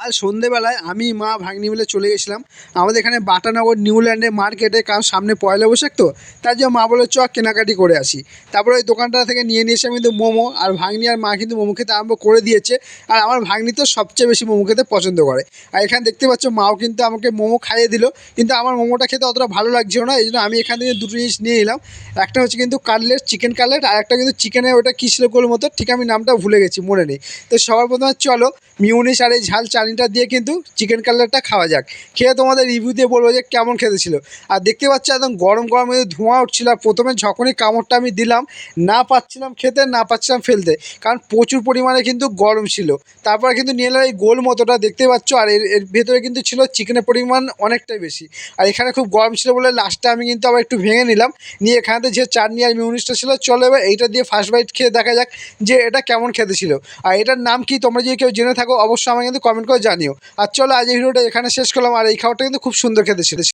কাল সন্ধেবেলায় আমি মা ভাগ্নি মিলে চলে গেছিলাম আমাদের এখানে বাটানগর নিউল্যান্ডে মার্কেটে, কারণ সামনে পয়লা বৈশাখ তো তার জন্য মা বলে চ কেনাকাটি করে আসি। তারপরে ওই দোকানটা থেকে নিয়ে নিয়েছি আমি কিন্তু মোমো, আর ভাগ্নি আর মা কিন্তু মোমো খেতে আরম্ভ করে দিয়েছে। আর আমার ভাগ্নি তো সবচেয়ে বেশি মোমো খেতে পছন্দ করে। আর এখানে দেখতে পাচ্ছ মাও কিন্তু আমাকে মোমো খাইয়ে দিল, কিন্তু আমার মোমোটা খেতে অতটা ভালো লাগছিল না, এই জন্য আমি এখান থেকে দুটো জিনিস নিয়ে নিলাম। একটা হচ্ছে কিন্তু কাটলেট, চিকেন কাটলেট, আর একটা কিন্তু চিকেনের ওটা কী ছিল গোল মতো, ঠিক আমি নামটা ভুলে গেছি, মনে নেই। তো সবার প্রথমে চলো মিউনিস আর এই ঝাল চাটনিটা দিয়ে কিন্তু চিকেন কাটলেটটা খাওয়া যাক। খেয়ে তোমাদের রিভিউ দিয়ে বলবো যে কেমন খেতে ছিল। আর দেখতে পাচ্ছ একদম গরম গরম ধোঁয়া উঠছিল। আর প্রথমে যখনই কামড়টা আমি দিলাম না পাচ্ছিলাম খেতে, না পাচ্ছিলাম ফেলতে, কারণ প্রচুর পরিমাণে কিন্তু গরম ছিল। তারপরে কিন্তু নিয়ে এলাম এই গোল মতোটা দেখতে পাচ্ছ, আর এর ভেতরে কিন্তু ছিল চিকেনের পরিমাণ অনেকটাই বেশি। আর এখানে খুব গরম ছিল বলে লাস্টে আমি কিন্তু আবার একটু ভেঙে নিলাম, নিয়ে এখানেতে যে চাটনি আর মিউনিসটা ছিল, চলো এবার এইটা দিয়ে ফার্স্ট বাইট খেয়ে দেখা যাক যে এটা কেমন খেতে ছিল। আর এটার নাম কি তোমরা যদি কেউ জেনে থাকো অবশ্যই আমাকে কিন্তু কমেন্ট করে জানিও। আর চলো আজ এই ভিডিওটা এখানে শেষ করলাম। আর এই খাবারটা কিন্তু খুব সুন্দর খেতে ছিল।